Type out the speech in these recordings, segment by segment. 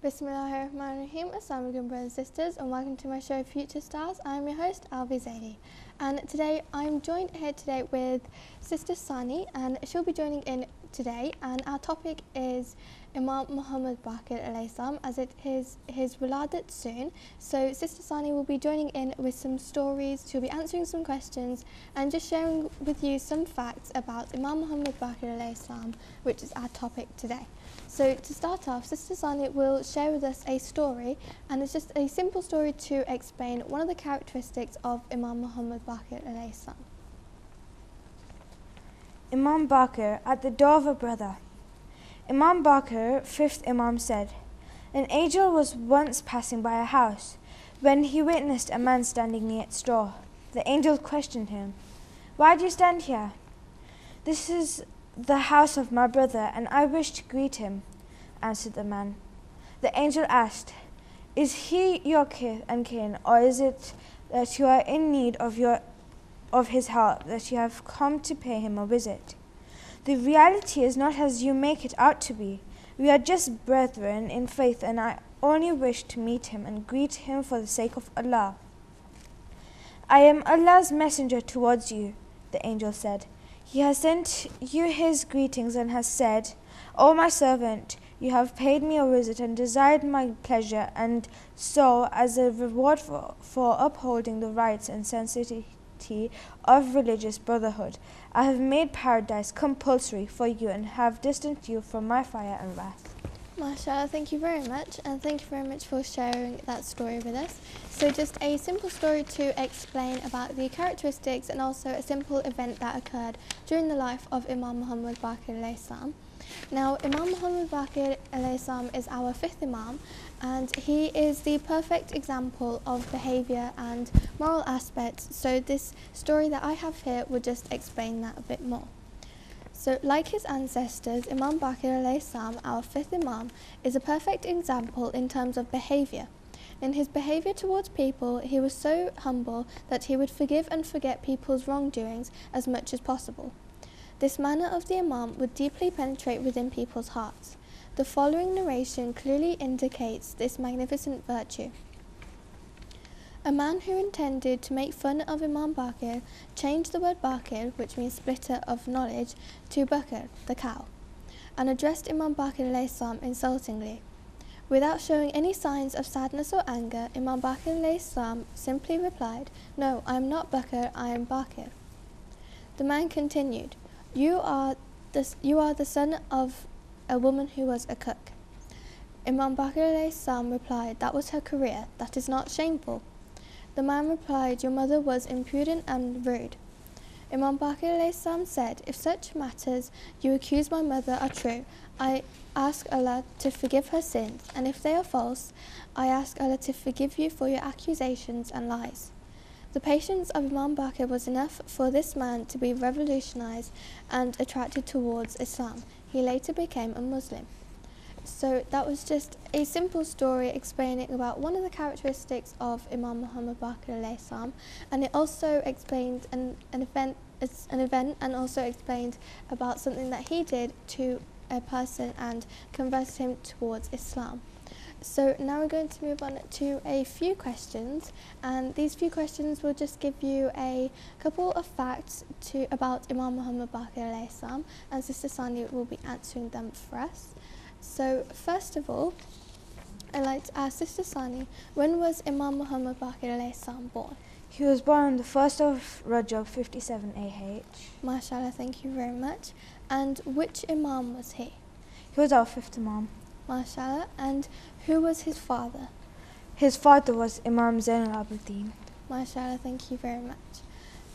Bismillahirrahmanirrahim. Assalamu alaikum brothers and sisters, and welcome to my show Future Stars. I'm your host Alvia Zaidi, and today I'm joined here today with Sister Sani, and she'll be joining in today, and our topic is Imam Muhammad Baqir alayhi salam, as it is his wiladat soon. So Sister Sani will be joining in with some stories. She'll be answering some questions and just sharing with you some facts about Imam Muhammad Baqir alayhi salam, which is our topic today. So to start off, Sister Sani will share with us a story, and it's just a simple story to explain one of the characteristics of Imam Muhammad Baqir alayhi salam. Imam Baqir at the door of a brother. Imam Baqir, fifth Imam, said, "An angel was once passing by a house when he witnessed a man standing near its door. The angel questioned him, 'Why do you stand here?' 'This is the house of my brother, and I wish to greet him,' answered the man. The angel asked, 'Is he your kith and kin, or is it that you are in need of his help, that you have come to pay him a visit? The reality is not as you make it out to be. We are just brethren in faith, and I only wish to meet him and greet him for the sake of Allah.' 'I am Allah's messenger towards you,' the angel said. 'He has sent you his greetings and has said, O my servant, you have paid me a visit and desired my pleasure, and so, as a reward for upholding the rights and sanctity of religious brotherhood, I have made paradise compulsory for you and have distanced you from my fire and wrath.'" MashaAllah, thank you very much, and thank you very much for sharing that story with us. So just a simple story to explain about the characteristics and also a simple event that occurred during the life of Imam Muhammad Baqir alayhi salam. Now, Imam Muhammad Baqir alayhi salam is our fifth Imam, and he is the perfect example of behaviour and moral aspects. So this story that I have here will just explain that a bit more. So like his ancestors, Imam Baqir alayhi salam, our fifth Imam, is a perfect example in terms of behaviour. In his behaviour towards people, he was so humble that he would forgive and forget people's wrongdoings as much as possible. This manner of the Imam would deeply penetrate within people's hearts. The following narration clearly indicates this magnificent virtue. A man who intended to make fun of Imam Baqir changed the word Baqir, which means splitter of knowledge, to Baqir, the cow, and addressed Imam Baqir alayhi salam insultingly. Without showing any signs of sadness or anger, Imam Baqir alayhi salam simply replied, "No, I am not Baqir, I am Baqir." The man continued, You are the son of a woman who was a cook." Imam Baqir alayhi salam replied, "That was her career, that is not shameful." The man replied, "Your mother was impudent and rude." Imam Baqir alayhi salam said, "If such matters you accuse my mother are true, I ask Allah to forgive her sins, and if they are false, I ask Allah to forgive you for your accusations and lies." The patience of Imam Baqir was enough for this man to be revolutionized and attracted towards Islam. He later became a Muslim. So that was just a simple story explaining about one of the characteristics of Imam Muhammad Baqir alayhi salam, and it also explained an event and also explained about something that he did to a person and converted him towards Islam. So now we're going to move on to a few questions, and these few questions will just give you a couple of facts about Imam Muhammad Baqir alayhi salam, and Sister Sani will be answering them for us. So first of all, I'd like to ask Sister Sani, when was Imam Muhammad Baqir alayhi salam born? He was born on the 1st of Rajab 57 AH. MashaAllah, thank you very much. And which Imam was he? He was our fifth Imam. MashaAllah. And who was his father? His father was Imam Zain al-Abidin. MashaAllah, thank you very much.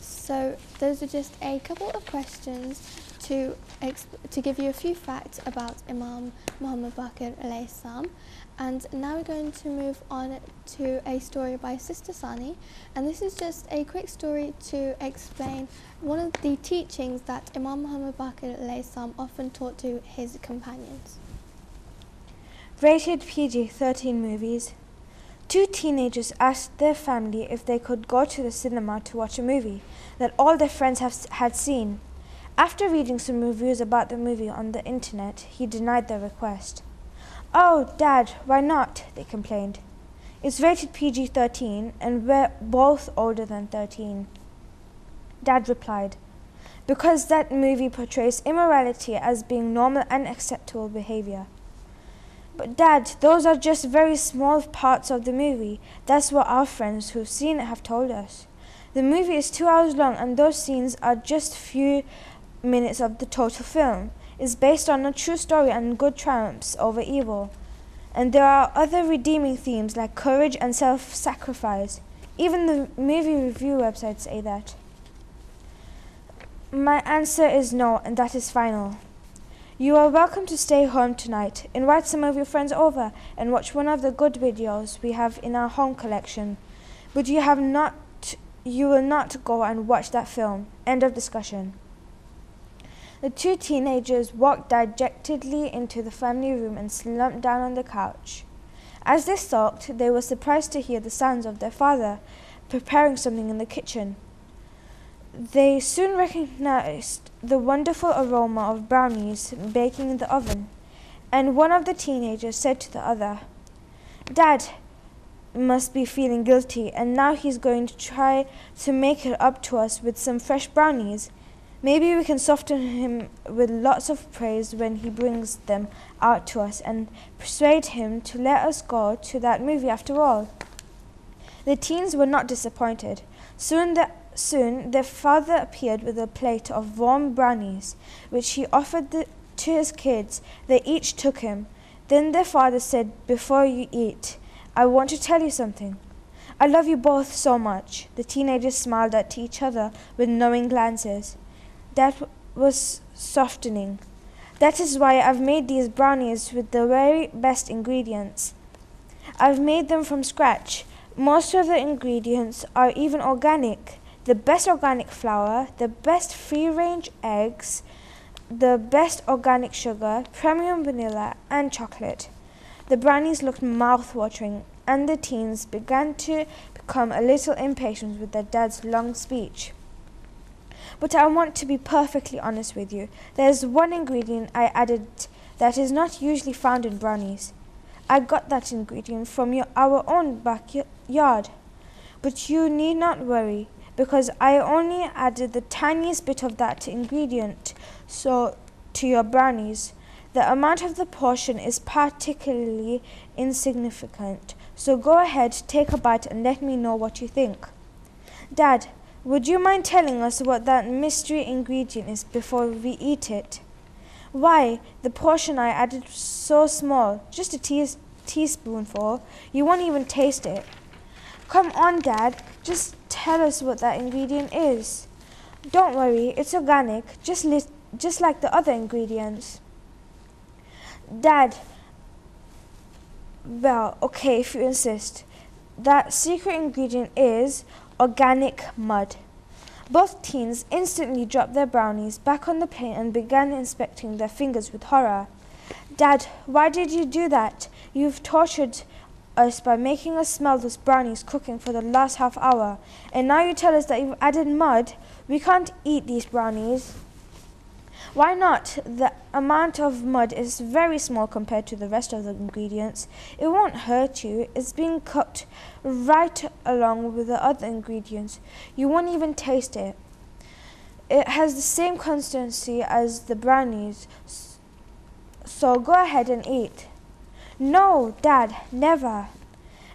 So those are just a couple of questions to give you a few facts about Imam Muhammad Baqir alayhi salam. And now we're going to move on to a story by Sister Sani, and this is just a quick story to explain one of the teachings that Imam Muhammad Baqir alayhi salam often taught to his companions. Rated PG-13 movies. Two teenagers asked their family if they could go to the cinema to watch a movie that all their friends had seen. After reading some reviews about the movie on the internet, he denied their request. "Oh, Dad, why not?" they complained. "It's rated PG-13 and we're both older than 13. Dad replied, "Because that movie portrays immorality as being normal and acceptable behavior." "But Dad, those are just very small parts of the movie. That's what our friends who've seen it have told us. The movie is 2 hours long and those scenes are just few minutes of the total film. It's based on a true story and good triumphs over evil. And there are other redeeming themes like courage and self-sacrifice. Even the movie review websites say that." My answer is no, and that is final. You are welcome to stay home tonight. Invite some of your friends over and watch one of the good videos we have in our home collection. But you will not go and watch that film. End of discussion. The two teenagers walked dejectedly into the family room and slumped down on the couch. As they sulked, they were surprised to hear the sounds of their father preparing something in the kitchen. They soon recognized the wonderful aroma of brownies baking in the oven, and one of the teenagers said to the other, "Dad must be feeling guilty, and now he's going to try to make it up to us with some fresh brownies. Maybe we can soften him with lots of praise when he brings them out to us and persuade him to let us go to that movie after all." The teens were not disappointed. Soon their father appeared with a plate of warm brownies, which he offered to his kids. They each took him. Then their father said, "Before you eat, I want to tell you something. I love you both so much." The teenagers smiled at each other with knowing glances. That was softening. "That is why I've made these brownies with the very best ingredients. I've made them from scratch. Most of the ingredients are even organic. The best organic flour, the best free-range eggs, the best organic sugar, premium vanilla, and chocolate." The brownies looked mouth-watering, and the teens began to become a little impatient with their dad's long speech. "But I want to be perfectly honest with you. There's one ingredient I added that is not usually found in brownies. I got that ingredient from our own backyard. But you need not worry, because I only added the tiniest bit of that ingredient to your brownies. The amount of the portion is particularly insignificant, so go ahead, take a bite and let me know what you think." "Dad, would you mind telling us what that mystery ingredient is before we eat it?" "Why, the portion I added was so small, just a teaspoonful. You won't even taste it." "Come on, Dad, just tell us what that ingredient is." "Don't worry, it's organic, just like the other ingredients." "Dad, well, okay, if you insist. That secret ingredient is organic mud." Both teens instantly dropped their brownies back on the plate and began inspecting their fingers with horror. "Dad, why did you do that? You've tortured us by making us smell those brownies cooking for the last half hour, and now you tell us that you've added mud. We can't eat these brownies." "Why not? The amount of mud is very small compared to the rest of the ingredients. It won't hurt you. It's being cooked right along with the other ingredients. You won't even taste it. It has the same consistency as the brownies, so go ahead and eat." "No, Dad, never.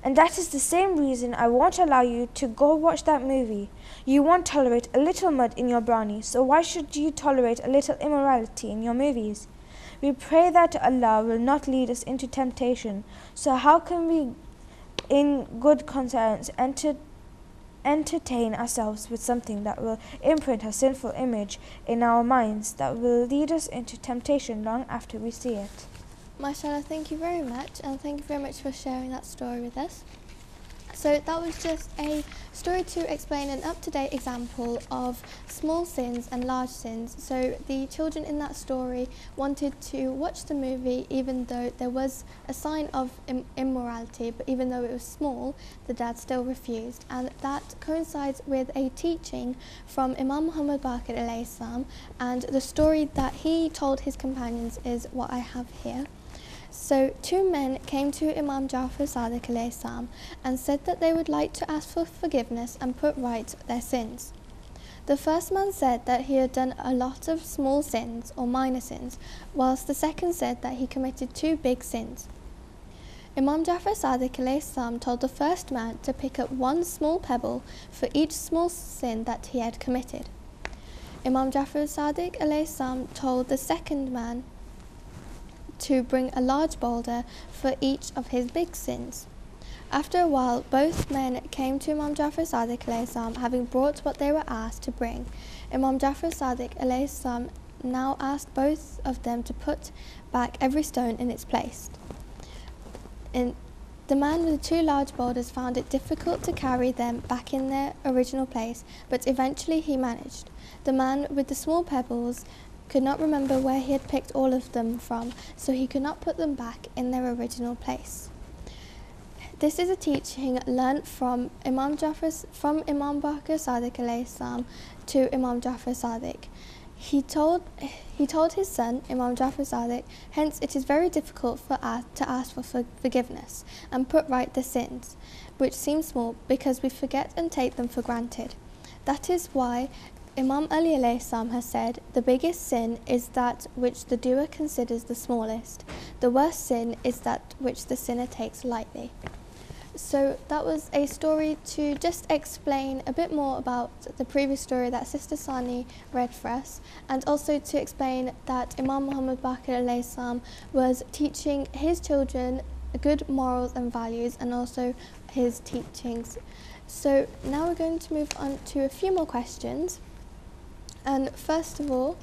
And that is the same reason I won't allow you to go watch that movie. You won't tolerate a little mud in your brownie, so why should you tolerate a little immorality in your movies? We pray that Allah will not lead us into temptation, so how can we in good conscience entertain ourselves with something that will imprint a sinful image in our minds that will lead us into temptation long after we see it?" Mashallah, thank you very much, and thank you very much for sharing that story with us. So that was just a story to explain an up-to-date example of small sins and large sins. So the children in that story wanted to watch the movie even though there was a sign of immorality, but even though it was small, the dad still refused. And that coincides with a teaching from Imam Muhammad Baqir alayhi salam, and the story that he told his companions is what I have here. So 2 men came to Imam Jafar Sadiq alayhi salam and said that they would like to ask for forgiveness and put right their sins. The first man said that he had done a lot of small sins or minor sins, whilst the second said that he committed 2 big sins. Imam Jafar Sadiq alayhi salam told the first man to pick up 1 small pebble for each small sin that he had committed. Imam Jafar Sadiq alayhi salam told the second man to bring a large boulder for each of his big sins. After a while, both men came to Imam Jafar Sadiq alayhi salam, having brought what they were asked to bring. Imam Jafar Sadiq alayhi salam now asked both of them to put back every stone in its place. The man with the 2 large boulders found it difficult to carry them back in their original place, but eventually he managed. The man with the small pebbles could not remember where he had picked all of them from, so he could not put them back in their original place. This is a teaching learnt from Imam Baqir Sadiq alayhi salam to Imam Jafar Sadiq. He told his son, Imam Jafar Sadiq, hence it is very difficult to ask for forgiveness and put right the sins, which seem small, because we forget and take them for granted. That is why Imam Ali alayhi salam has said, the biggest sin is that which the doer considers the smallest. The worst sin is that which the sinner takes lightly. So that was a story to just explain a bit more about the previous story that Sister Sani read for us, and also to explain that Imam Muhammad Baqir alayhi salam was teaching his children good morals and values, and also his teachings. So now we're going to move on to a few more questions. And first of all,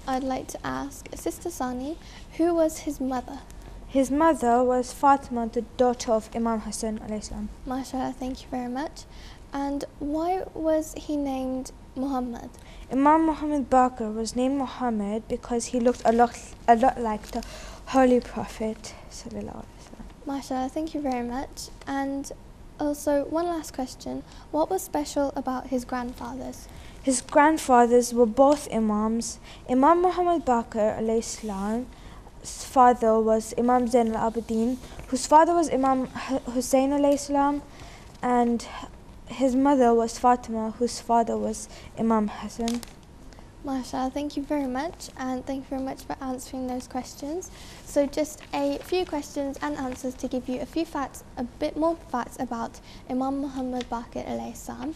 I'd like to ask Sister Sani, who was his mother? His mother was Fatima, the daughter of Imam Hassan alayhi salam. MashaAllah, thank you very much. And why was he named Muhammad? Imam Muhammad Baqir was named Muhammad because he looked a lot like the Holy Prophet sallallahu alaihi wasallam. MashaAllah, thank you very much. And also, one last question. What was special about his grandfathers? His grandfathers were both Imams. Imam Muhammad Baqir alayhi salam's father was Imam Zain al-Abidin, whose father was Imam Hussein alayhi salam, and his mother was Fatima, whose father was Imam Hassan. MashaAllah, thank you very much, and thank you very much for answering those questions. So just a few questions and answers to give you a bit more facts about Imam Muhammad Baqir alayhi salam.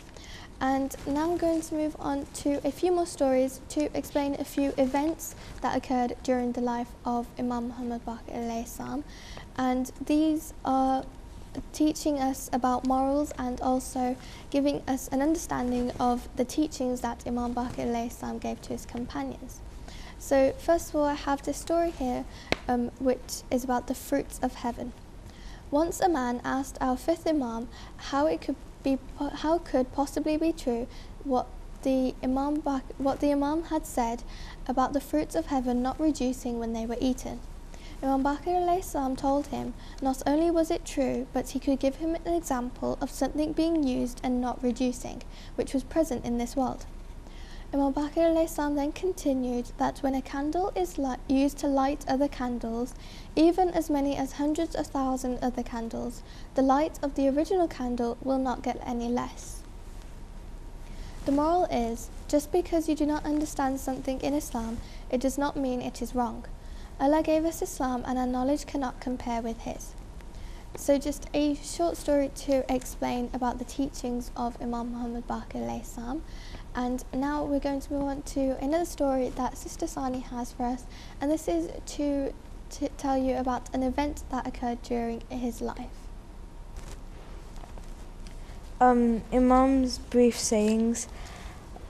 And now I'm going to move on to a few more stories to explain a few events that occurred during the life of Imam Muhammad Baqir alayhi salam. And these are teaching us about morals and also giving us an understanding of the teachings that Imam Baqir alayhi salam gave to his companions. So first of all, I have this story here which is about the fruits of heaven. Once a man asked our 5th Imam how could possibly be true what the Imam had said about the fruits of heaven not reducing when they were eaten. Imam Baqir alayhi salam told him not only was it true, but he could give him an example of something being used and not reducing, which was present in this world. Imam Baqir alayhi salam then continued that when a candle is used to light other candles, even as many as hundreds of thousands other candles, the light of the original candle will not get any less. The moral is, just because you do not understand something in Islam, it does not mean it is wrong. Allah gave us Islam and our knowledge cannot compare with his. So just a short story to explain about the teachings of Imam Muhammad Baqir alayhi salam. And now we're going to move on to another story that Sister Sani has for us, and this is to tell you about an event that occurred during his life. Imam's brief sayings.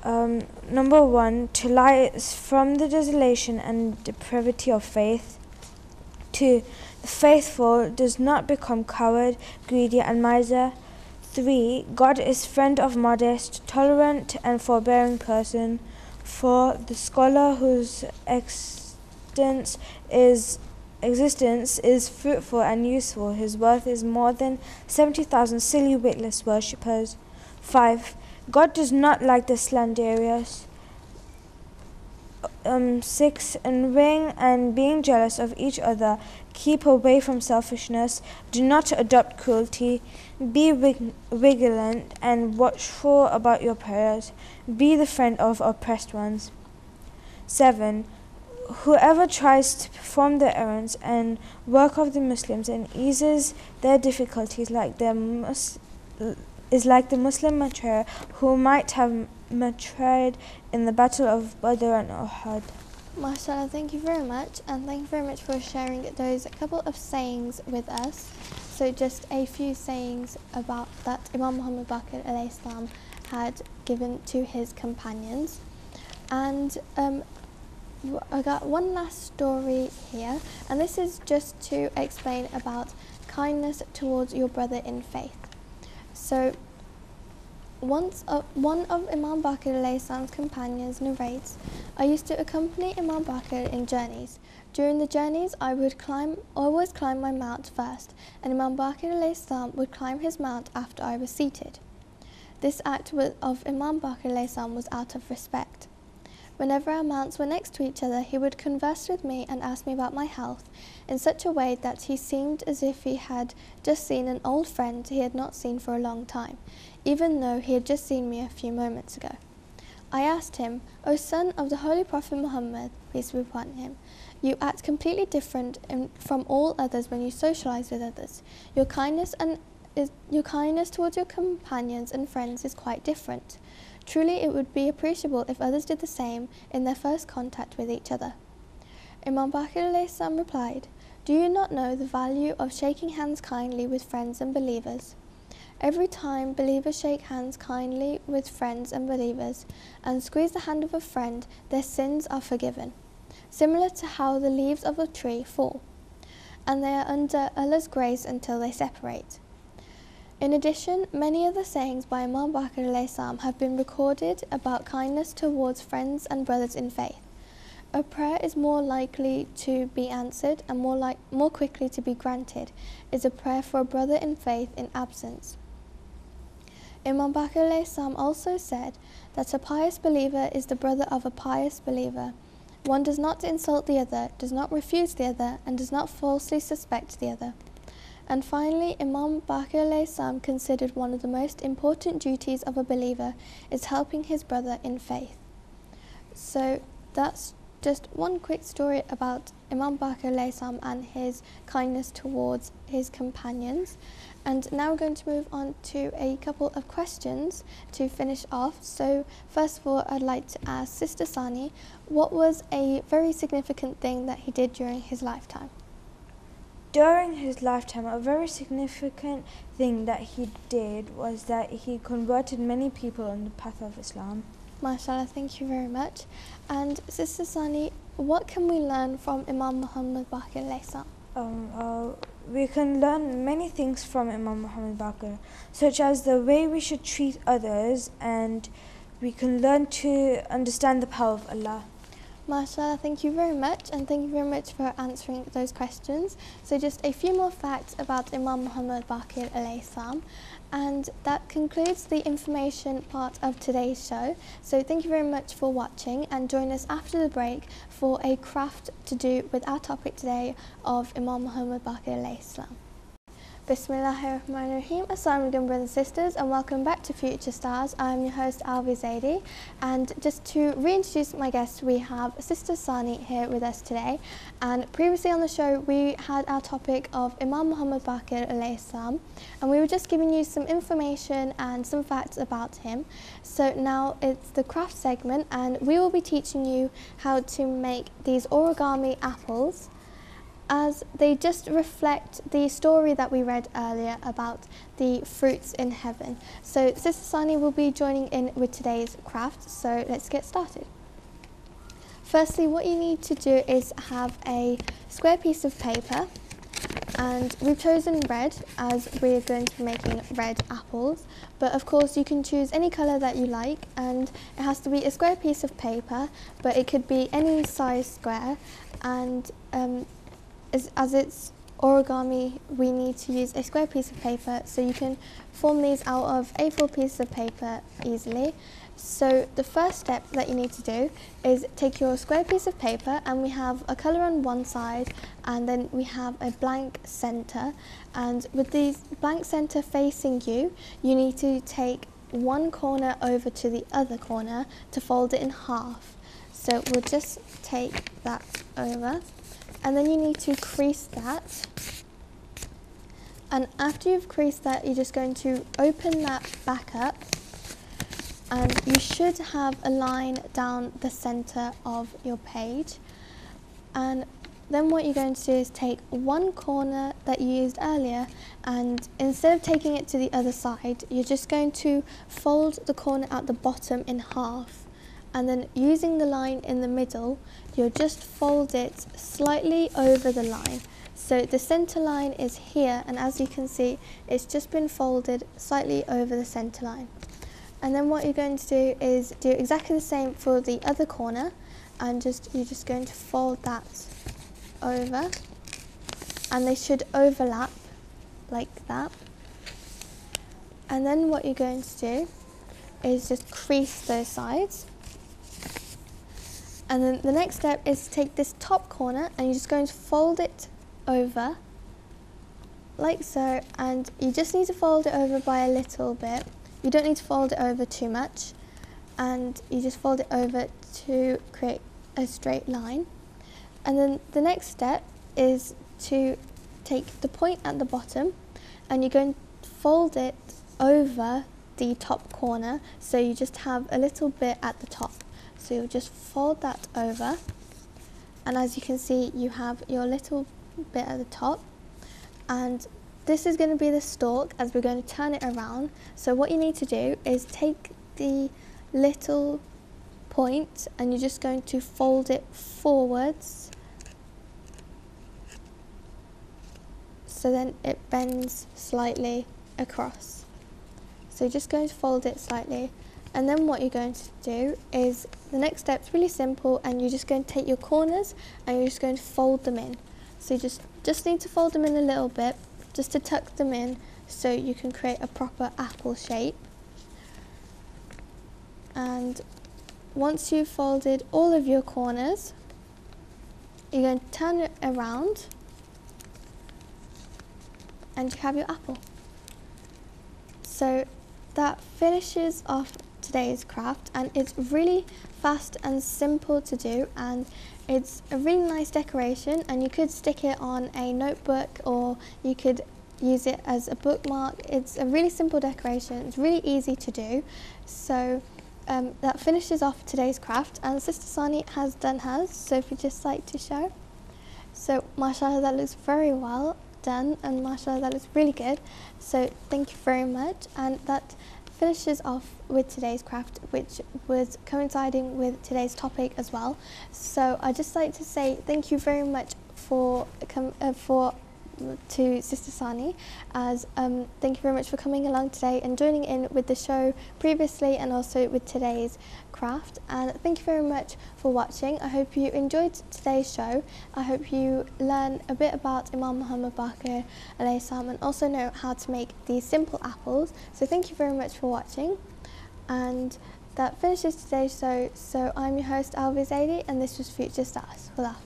Number 1, to lie is from the desolation and depravity of faith. 2, the faithful does not become coward, greedy and miser. 3, God is friend of modest, tolerant and forbearing person. 4, the scholar whose existence is fruitful and useful, his worth is more than 70,000 silly witless worshippers. 5, God does not like the slanderous. 6. Envying and being jealous of each other. Keep away from selfishness. Do not adopt cruelty. Be vigilant and watchful about your prayers. Be the friend of oppressed ones. 7. Whoever tries to perform the errands and work of the Muslims and eases their difficulties is like the Muslim martyr who might have martyred in the battle of Badr and Uhud. MashaAllah, thank you very much, and thank you very much for sharing those couple of sayings with us. So just a few sayings about that Imam Muhammad Baqir alayhi salam had given to his companions. And I got one last story here, and this is just to explain about kindness towards your brother in faith. So one of Imam Baqir alayhi salam's companions narrates, I used to accompany Imam Baqir in journeys. During the journeys, I would always climb my mount first, and Imam Baqir alayhi salam would climb his mount after I was seated. This act of Imam Baqir alayhi salam was out of respect. Whenever our mounts were next to each other, he would converse with me and ask me about my health in such a way that he seemed as if he had just seen an old friend he had not seen for a long time, even though he had just seen me a few moments ago. I asked him, O son of the Holy Prophet Muhammad, peace be upon him, you act completely different from all others when you socialize with others. Your kindness towards your companions and friends is quite different. Truly, it would be appreciable if others did the same in their first contact with each other. Imam Baqir alayhi salam replied, Do you not know the value of shaking hands kindly with friends and believers? Every time believers shake hands kindly with friends and believers and squeeze the hand of a friend, their sins are forgiven, similar to how the leaves of a tree fall, and they are under Allah's grace until they separate. In addition, many other sayings by Imam Baqir alayhi salam have been recorded about kindness towards friends and brothers in faith. A prayer is more likely to be answered and more quickly to be granted is a prayer for a brother in faith in absence. Imam Baqir alayhi salam also said that a pious believer is the brother of a pious believer. One does not insult the other, does not refuse the other, and does not falsely suspect the other. And finally, Imam Baqir alayhi salam considered one of the most important duties of a believer is helping his brother in faith. So that's just one quick story about Imam Baqir alayhi salam and his kindness towards his companions. And now we're going to move on to a couple of questions to finish off. So first of all, I'd like to ask Sister Sani, what was a very significant thing that he did during his lifetime? During his lifetime, a very significant thing that he did was that he converted many people on the path of Islam. MashaAllah, thank you very much. And Sister Sani, what can we learn from Imam Muhammad Baqir alayhi salam? We can learn many things from Imam Muhammad Baqir, such as the way we should treat others, and we can learn to understand the power of Allah. MashaAllah, thank you very much, and thank you very much for answering those questions. So just a few more facts about Imam Muhammad Baqir alayhi salam, and that concludes the information part of today's show. So thank you very much for watching, and join us after the break for a craft to do with our topic today of Imam Muhammad Baqir alayhi salam. Bismillahirrahmanirrahim. Assalamu alaikum brothers and sisters, and welcome back to Future Stars. I'm your host Alvia Zaidi, and just to reintroduce my guests, we have Sister Sani here with us today. And previously on the show we had our topic of Imam Muhammad Baqir alayhi salam, and we were just giving you some information and some facts about him. So now it's the craft segment, and we will be teaching you how to make these origami apples, as they just reflect the story that we read earlier about the fruits in heaven. So Sister Sani will be joining in with today's craft, so let's get started. Firstly, what you need to do is have a square piece of paper, and we've chosen red as we're going to be making red apples, but of course you can choose any colour that you like, and it has to be a square piece of paper, but it could be any size square, and as it's origami, we need to use a square piece of paper, so you can form these out of A4 pieces of paper easily. So the first step that you need to do is take your square piece of paper, and we have a colour on one side and then we have a blank centre, and with the blank centre facing you, you need to take one corner over to the other corner to fold it in half. So we'll just take that over, and then you need to crease that, and after you've creased that, you're just going to open that back up, and you should have a line down the centre of your page. And then what you're going to do is take one corner that you used earlier, and instead of taking it to the other side, you're just going to fold the corner at the bottom in half, and then using the line in the middle, you'll just fold it slightly over the line. So the centre line is here, and as you can see, it's just been folded slightly over the centre line. And then what you're going to do is do exactly the same for the other corner, and you're just going to fold that over, and they should overlap like that. And then what you're going to do is just crease those sides. And then the next step is to take this top corner, and you're just going to fold it over like so, and you just need to fold it over by a little bit. You don't need to fold it over too much, and you just fold it over to create a straight line. And then the next step is to take the point at the bottom, and you're going to fold it over the top corner, so you just have a little bit at the top. So you'll just fold that over, and as you can see, you have your little bit at the top, and this is going to be the stalk as we're going to turn it around. So what you need to do is take the little point, and you're just going to fold it forwards, so then it bends slightly across. So you're just going to fold it slightly, and then what you're going to do is, the next step's really simple, and you're just going to take your corners and you're just going to fold them in. So you just need to fold them in a little bit, just to tuck them in so you can create a proper apple shape. And once you've folded all of your corners, you're going to turn it around, and you have your apple. So that finishes off today's craft, and it's really fast and simple to do, and it's a really nice decoration, and you could stick it on a notebook, or you could use it as a bookmark. It's a really simple decoration, it's really easy to do. So that finishes off today's craft, and Sister Sani has done hers, so if you'd just like to show. So mashallah, that looks very well done, and mashallah, that looks really good. So thank you very much, and that finishes off with today's craft, which was coinciding with today's topic as well. So I'd just like to say thank you very much to Sister Sani, as thank you very much for coming along today and joining in with the show previously and also with today's craft. And thank you very much for watching. I hope you enjoyed today's show. I hope you learn a bit about Imam Muhammad Baqir alayhi salam, and also know how to make these simple apples. So thank you very much for watching, and that finishes today's show. So I'm your host Alvia Zaidi, and this was Future Stars. Wallah.